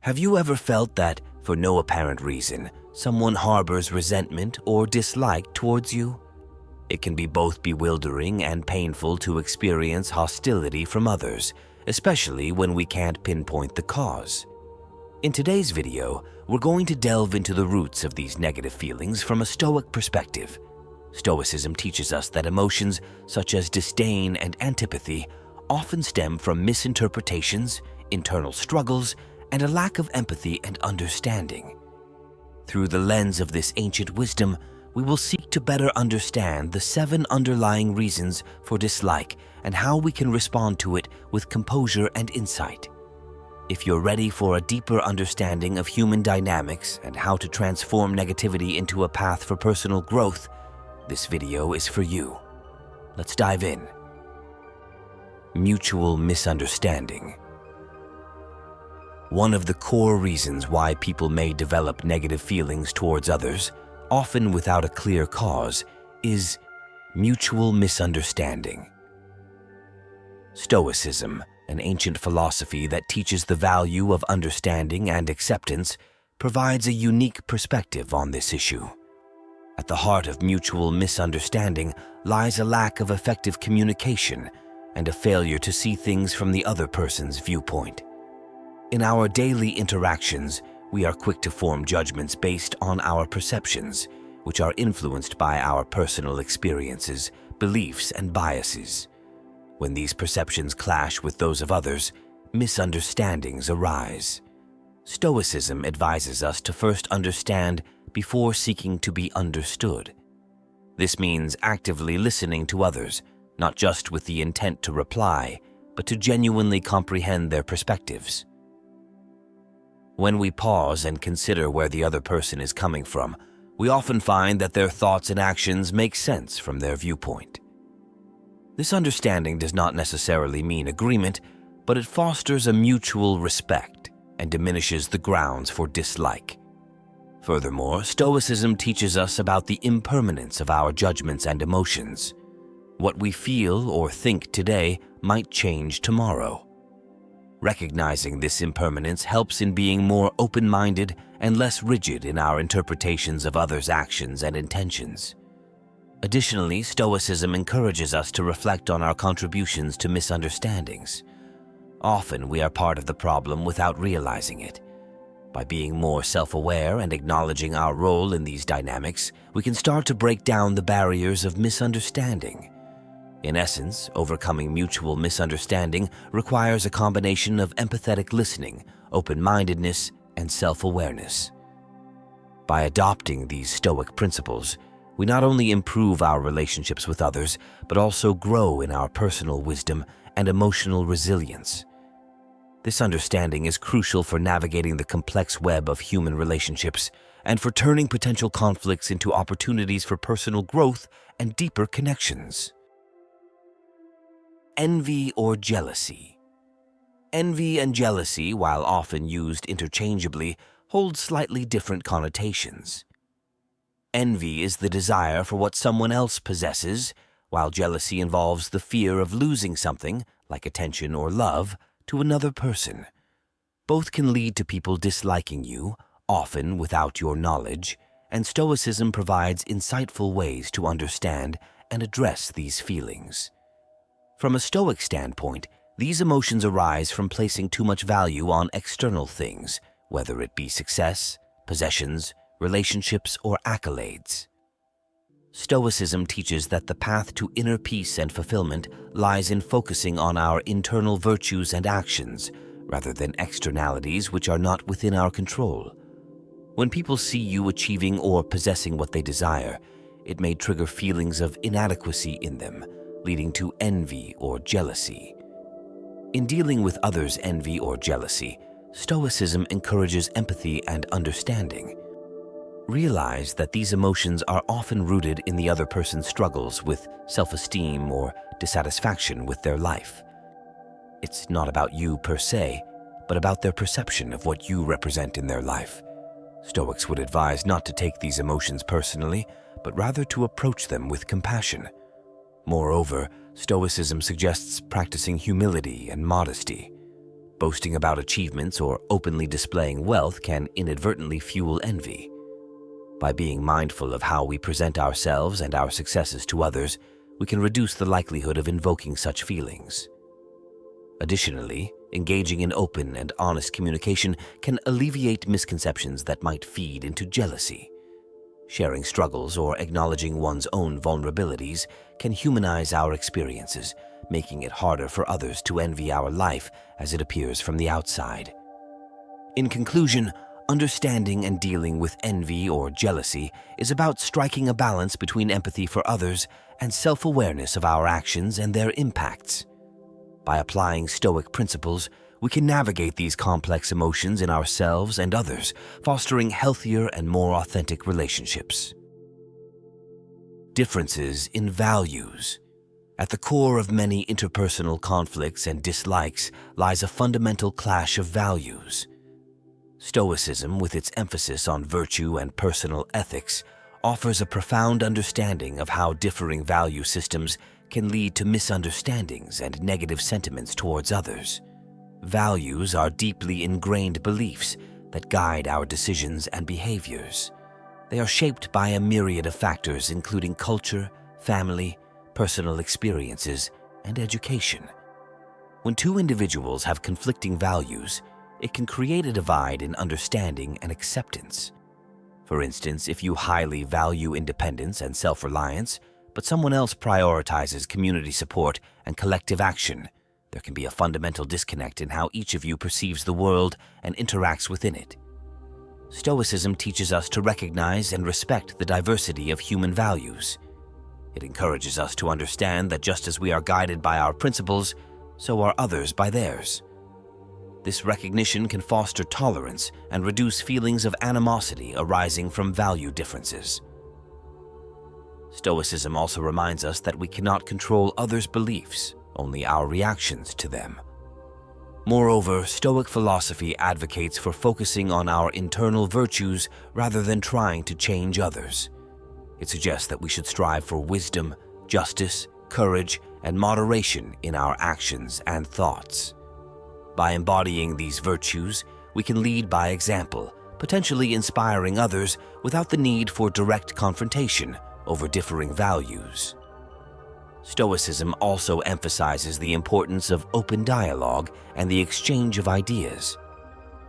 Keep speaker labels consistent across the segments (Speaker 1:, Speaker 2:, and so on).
Speaker 1: Have you ever felt that, for no apparent reason, someone harbors resentment or dislike towards you? It can be both bewildering and painful to experience hostility from others, especially when we can't pinpoint the cause. In today's video, we're going to delve into the roots of these negative feelings from a Stoic perspective. Stoicism teaches us that emotions such as disdain and antipathy often stem from misinterpretations, internal struggles, and a lack of empathy and understanding. Through the lens of this ancient wisdom, we will seek to better understand the 7 underlying reasons for dislike and how we can respond to it with composure and insight. If you're ready for a deeper understanding of human dynamics and how to transform negativity into a path for personal growth, this video is for you. Let's dive in. Mutual misunderstanding. One of the core reasons why people may develop negative feelings towards others, often without a clear cause, is mutual misunderstanding. Stoicism, an ancient philosophy that teaches the value of understanding and acceptance, provides a unique perspective on this issue. At the heart of mutual misunderstanding lies a lack of effective communication and a failure to see things from the other person's viewpoint. In our daily interactions, we are quick to form judgments based on our perceptions, which are influenced by our personal experiences, beliefs, and biases. When these perceptions clash with those of others, misunderstandings arise. Stoicism advises us to first understand before seeking to be understood. This means actively listening to others, not just with the intent to reply, but to genuinely comprehend their perspectives. When we pause and consider where the other person is coming from, we often find that their thoughts and actions make sense from their viewpoint. This understanding does not necessarily mean agreement, but it fosters a mutual respect and diminishes the grounds for dislike. Furthermore, Stoicism teaches us about the impermanence of our judgments and emotions. What we feel or think today might change tomorrow. Recognizing this impermanence helps in being more open-minded and less rigid in our interpretations of others' actions and intentions. Additionally, Stoicism encourages us to reflect on our contributions to misunderstandings. Often we are part of the problem without realizing it. By being more self-aware and acknowledging our role in these dynamics, we can start to break down the barriers of misunderstanding. In essence, overcoming mutual misunderstanding requires a combination of empathetic listening, open-mindedness, and self-awareness. By adopting these Stoic principles, we not only improve our relationships with others, but also grow in our personal wisdom and emotional resilience. This understanding is crucial for navigating the complex web of human relationships and for turning potential conflicts into opportunities for personal growth and deeper connections. Envy or jealousy. Envy and jealousy, while often used interchangeably, hold slightly different connotations. Envy is the desire for what someone else possesses, while jealousy involves the fear of losing something, like attention or love, to another person. Both can lead to people disliking you, often without your knowledge, and Stoicism provides insightful ways to understand and address these feelings. From a Stoic standpoint, these emotions arise from placing too much value on external things, whether it be success, possessions, relationships, or accolades. Stoicism teaches that the path to inner peace and fulfillment lies in focusing on our internal virtues and actions, rather than externalities which are not within our control. When people see you achieving or possessing what they desire, it may trigger feelings of inadequacy in them, leading to envy or jealousy. In dealing with others' envy or jealousy, Stoicism encourages empathy and understanding. Realize that these emotions are often rooted in the other person's struggles with self-esteem or dissatisfaction with their life. It's not about you per se, but about their perception of what you represent in their life. Stoics would advise not to take these emotions personally, but rather to approach them with compassion. Moreover, Stoicism suggests practicing humility and modesty. Boasting about achievements or openly displaying wealth can inadvertently fuel envy. By being mindful of how we present ourselves and our successes to others, we can reduce the likelihood of invoking such feelings. Additionally, engaging in open and honest communication can alleviate misconceptions that might feed into jealousy. Sharing struggles or acknowledging one's own vulnerabilities can humanize our experiences, making it harder for others to envy our life as it appears from the outside. In conclusion, understanding and dealing with envy or jealousy is about striking a balance between empathy for others and self-awareness of our actions and their impacts. By applying Stoic principles, we can navigate these complex emotions in ourselves and others, fostering healthier and more authentic relationships. Differences in values. At the core of many interpersonal conflicts and dislikes lies a fundamental clash of values. Stoicism, with its emphasis on virtue and personal ethics, offers a profound understanding of how differing value systems can lead to misunderstandings and negative sentiments towards others. Values are deeply ingrained beliefs that guide our decisions and behaviors. They are shaped by a myriad of factors, including culture, family, personal experiences, and education. When two individuals have conflicting values, it can create a divide in understanding and acceptance. For instance, if you highly value independence and self-reliance, but someone else prioritizes community support and collective action, there can be a fundamental disconnect in how each of you perceives the world and interacts within it. Stoicism teaches us to recognize and respect the diversity of human values. It encourages us to understand that just as we are guided by our principles, so are others by theirs. This recognition can foster tolerance and reduce feelings of animosity arising from value differences. Stoicism also reminds us that we cannot control others' beliefs, only our reactions to them. Moreover, Stoic philosophy advocates for focusing on our internal virtues rather than trying to change others. It suggests that we should strive for wisdom, justice, courage, and moderation in our actions and thoughts. By embodying these virtues, we can lead by example, potentially inspiring others without the need for direct confrontation over differing values. Stoicism also emphasizes the importance of open dialogue and the exchange of ideas.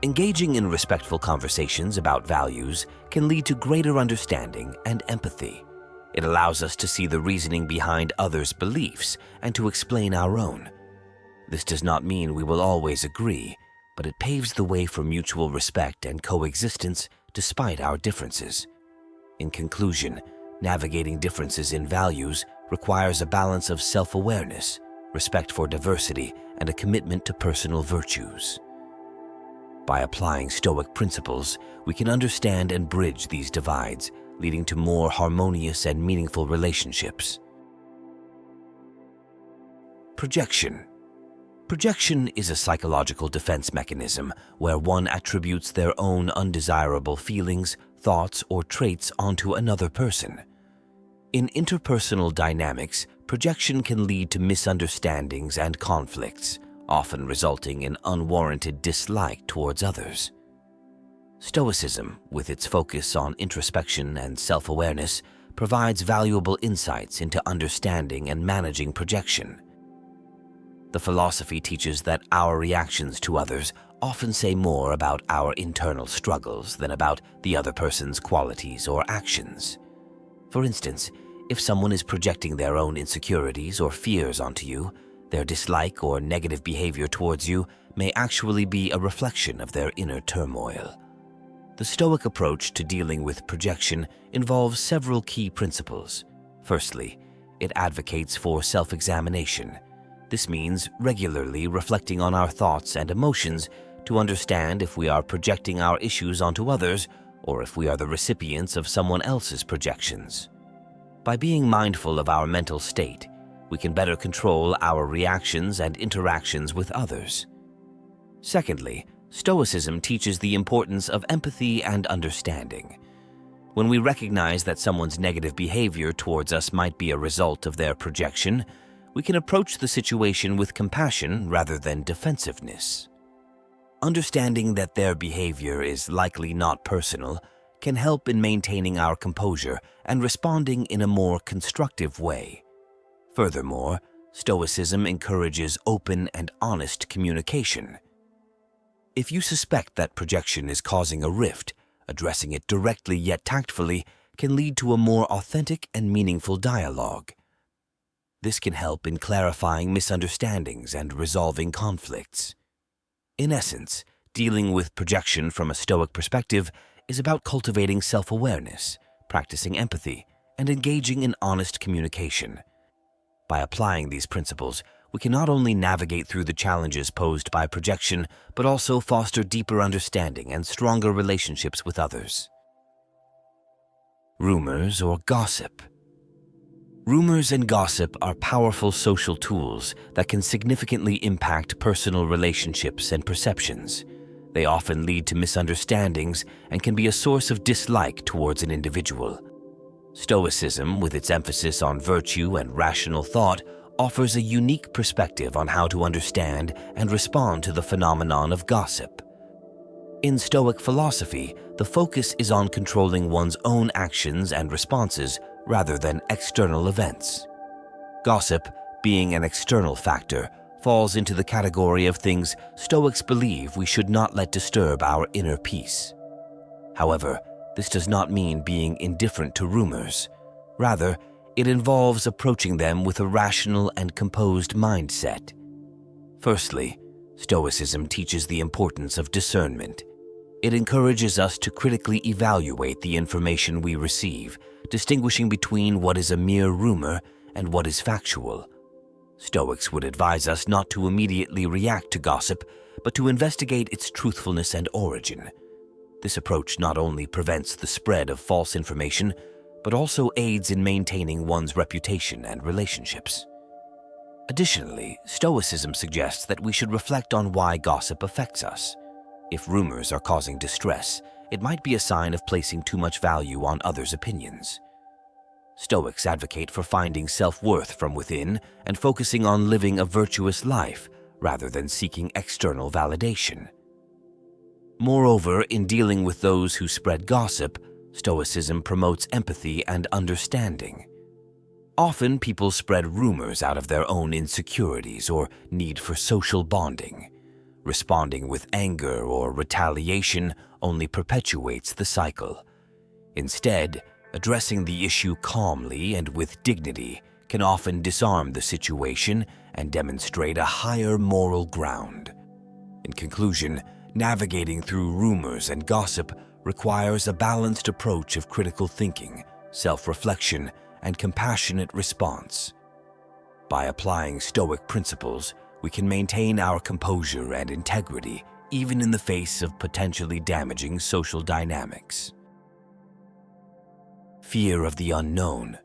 Speaker 1: Engaging in respectful conversations about values can lead to greater understanding and empathy. It allows us to see the reasoning behind others' beliefs and to explain our own. This does not mean we will always agree, but it paves the way for mutual respect and coexistence despite our differences. In conclusion, navigating differences in values requires a balance of self-awareness, respect for diversity, and a commitment to personal virtues. By applying Stoic principles, we can understand and bridge these divides, leading to more harmonious and meaningful relationships. Projection. Projection is a psychological defense mechanism where one attributes their own undesirable feelings, thoughts, or traits onto another person. In interpersonal dynamics, projection can lead to misunderstandings and conflicts, often resulting in unwarranted dislike towards others. Stoicism, with its focus on introspection and self-awareness, provides valuable insights into understanding and managing projection. The philosophy teaches that our reactions to others often say more about our internal struggles than about the other person's qualities or actions. For instance, if someone is projecting their own insecurities or fears onto you, their dislike or negative behavior towards you may actually be a reflection of their inner turmoil. The Stoic approach to dealing with projection involves several key principles. Firstly, it advocates for self-examination. This means regularly reflecting on our thoughts and emotions to understand if we are projecting our issues onto others or if we are the recipients of someone else's projections. By being mindful of our mental state, we can better control our reactions and interactions with others. Secondly, Stoicism teaches the importance of empathy and understanding. When we recognize that someone's negative behavior towards us might be a result of their projection, we can approach the situation with compassion rather than defensiveness. Understanding that their behavior is likely not personal can help in maintaining our composure and responding in a more constructive way. Furthermore, Stoicism encourages open and honest communication. If you suspect that projection is causing a rift, addressing it directly yet tactfully can lead to a more authentic and meaningful dialogue. This can help in clarifying misunderstandings and resolving conflicts. In essence, dealing with projection from a Stoic perspective is about cultivating self-awareness, practicing empathy, and engaging in honest communication. By applying these principles, we can not only navigate through the challenges posed by projection, but also foster deeper understanding and stronger relationships with others. Rumors or gossip. Rumors and gossip are powerful social tools that can significantly impact personal relationships and perceptions. They often lead to misunderstandings and can be a source of dislike towards an individual. Stoicism, with its emphasis on virtue and rational thought, offers a unique perspective on how to understand and respond to the phenomenon of gossip. In Stoic philosophy, the focus is on controlling one's own actions and responses rather than external events. Gossip, being an external factor, falls into the category of things Stoics believe we should not let disturb our inner peace. However, this does not mean being indifferent to rumors. Rather, it involves approaching them with a rational and composed mindset. Firstly, Stoicism teaches the importance of discernment. It encourages us to critically evaluate the information we receive, distinguishing between what is a mere rumor and what is factual. Stoics would advise us not to immediately react to gossip, but to investigate its truthfulness and origin. This approach not only prevents the spread of false information, but also aids in maintaining one's reputation and relationships. Additionally, Stoicism suggests that we should reflect on why gossip affects us. If rumors are causing distress, it might be a sign of placing too much value on others' opinions. Stoics advocate for finding self-worth from within and focusing on living a virtuous life rather than seeking external validation. Moreover, in dealing with those who spread gossip, Stoicism promotes empathy and understanding. Often, people spread rumors out of their own insecurities or need for social bonding. Responding with anger or retaliation only perpetuates the cycle. Instead, addressing the issue calmly and with dignity can often disarm the situation and demonstrate a higher moral ground. In conclusion, navigating through rumors and gossip requires a balanced approach of critical thinking, self-reflection, and compassionate response. By applying Stoic principles, we can maintain our composure and integrity even in the face of potentially damaging social dynamics. Fear of the unknown.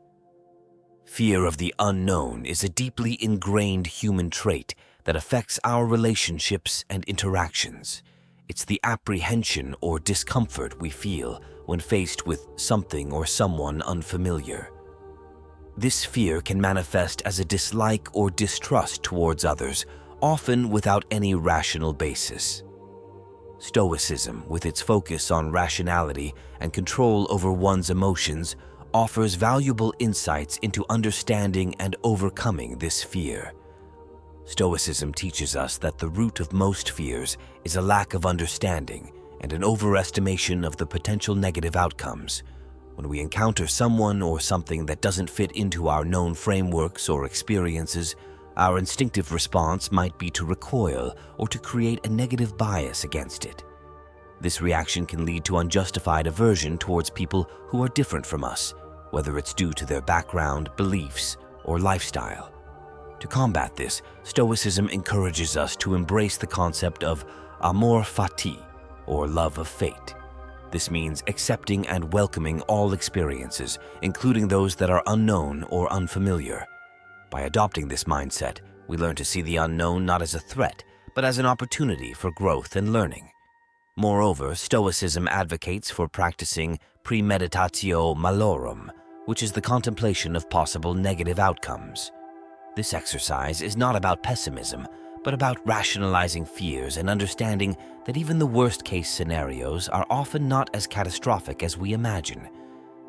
Speaker 1: Fear of the unknown is a deeply ingrained human trait that affects our relationships and interactions. It's the apprehension or discomfort we feel when faced with something or someone unfamiliar. This fear can manifest as a dislike or distrust towards others, often without any rational basis. Stoicism, with its focus on rationality and control over one's emotions, offers valuable insights into understanding and overcoming this fear. Stoicism teaches us that the root of most fears is a lack of understanding and an overestimation of the potential negative outcomes. When we encounter someone or something that doesn't fit into our known frameworks or experiences, our instinctive response might be to recoil or to create a negative bias against it. This reaction can lead to unjustified aversion towards people who are different from us, whether it's due to their background, beliefs, or lifestyle. To combat this, Stoicism encourages us to embrace the concept of amor fati, or love of fate. This means accepting and welcoming all experiences, including those that are unknown or unfamiliar. By adopting this mindset, we learn to see the unknown not as a threat, but as an opportunity for growth and learning. Moreover, Stoicism advocates for practicing premeditatio malorum, which is the contemplation of possible negative outcomes. This exercise is not about pessimism, but about rationalizing fears and understanding that even the worst-case scenarios are often not as catastrophic as we imagine.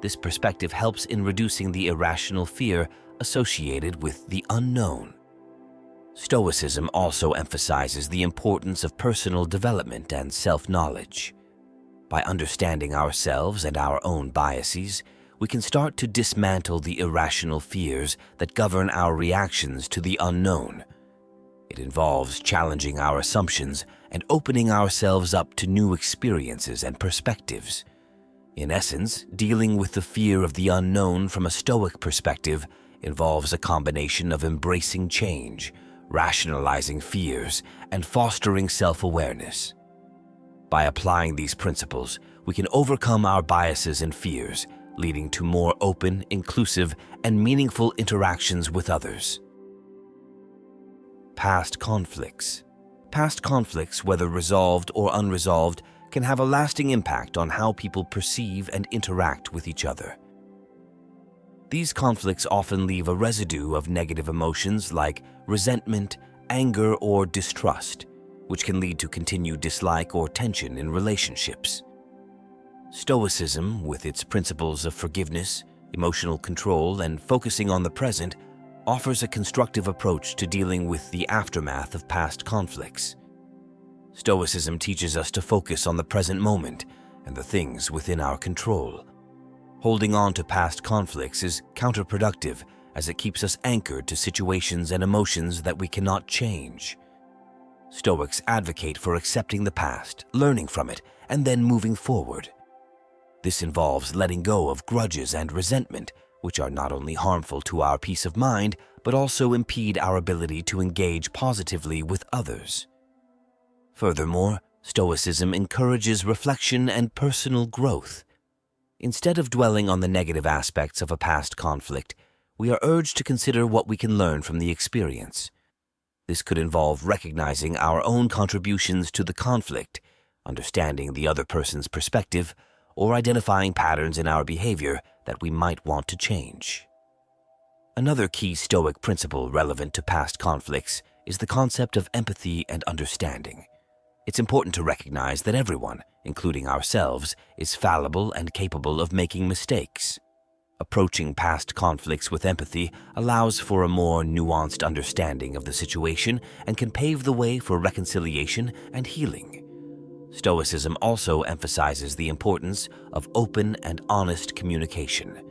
Speaker 1: This perspective helps in reducing the irrational fear associated with the unknown. Stoicism also emphasizes the importance of personal development and self-knowledge. By understanding ourselves and our own biases, we can start to dismantle the irrational fears that govern our reactions to the unknown. It involves challenging our assumptions and opening ourselves up to new experiences and perspectives. In essence, dealing with the fear of the unknown from a Stoic perspective involves a combination of embracing change, rationalizing fears, and fostering self-awareness. By applying these principles, we can overcome our biases and fears, leading to more open, inclusive, and meaningful interactions with others. Past conflicts. Past conflicts, whether resolved or unresolved, can have a lasting impact on how people perceive and interact with each other. These conflicts often leave a residue of negative emotions like resentment, anger, or distrust, which can lead to continued dislike or tension in relationships. Stoicism, with its principles of forgiveness, emotional control, and focusing on the present, offers a constructive approach to dealing with the aftermath of past conflicts. Stoicism teaches us to focus on the present moment and the things within our control. Holding on to past conflicts is counterproductive as it keeps us anchored to situations and emotions that we cannot change. Stoics advocate for accepting the past, learning from it, and then moving forward. This involves letting go of grudges and resentment, which are not only harmful to our peace of mind, but also impede our ability to engage positively with others. Furthermore, Stoicism encourages reflection and personal growth. Instead of dwelling on the negative aspects of a past conflict, we are urged to consider what we can learn from the experience. This could involve recognizing our own contributions to the conflict, understanding the other person's perspective, or identifying patterns in our behavior that we might want to change. Another key Stoic principle relevant to past conflicts is the concept of empathy and understanding. It's important to recognize that everyone, including ourselves, is fallible and capable of making mistakes. Approaching past conflicts with empathy allows for a more nuanced understanding of the situation and can pave the way for reconciliation and healing. Stoicism also emphasizes the importance of open and honest communication.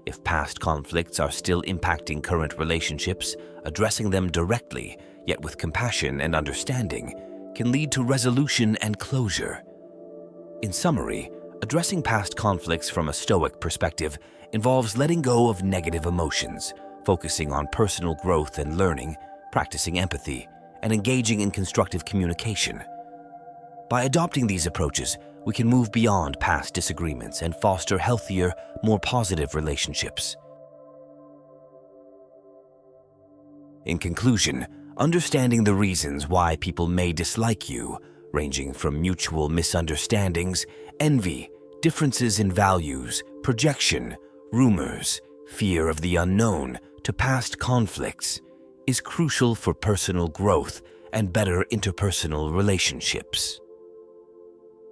Speaker 1: If past conflicts are still impacting current relationships, addressing them directly, yet with compassion and understanding, can lead to resolution and closure. In summary, addressing past conflicts from a Stoic perspective involves letting go of negative emotions, focusing on personal growth and learning, practicing empathy, and engaging in constructive communication. By adopting these approaches, we can move beyond past disagreements and foster healthier, more positive relationships. In conclusion, understanding the reasons why people may dislike you, ranging from mutual misunderstandings, envy, differences in values, projection, rumors, fear of the unknown, to past conflicts, is crucial for personal growth and better interpersonal relationships.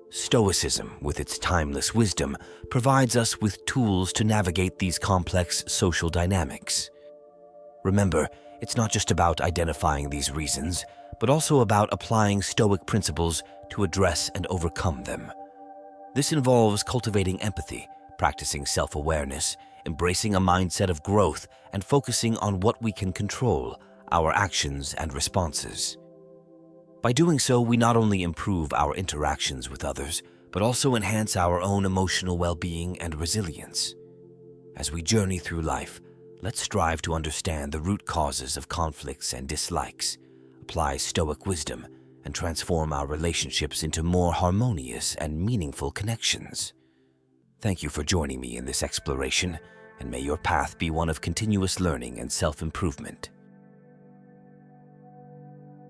Speaker 1: Stoicism, with its timeless wisdom, provides us with tools to navigate these complex social dynamics. Remember, it's not just about identifying these reasons, but also about applying Stoic principles to address and overcome them. This involves cultivating empathy, practicing self-awareness, embracing a mindset of growth, and focusing on what we can control, our actions and responses. By doing so, we not only improve our interactions with others, but also enhance our own emotional well-being and resilience. As we journey through life, let's strive to understand the root causes of conflicts and dislikes, apply Stoic wisdom, and transform our relationships into more harmonious and meaningful connections. Thank you for joining me in this exploration, and may your path be one of continuous learning and self-improvement.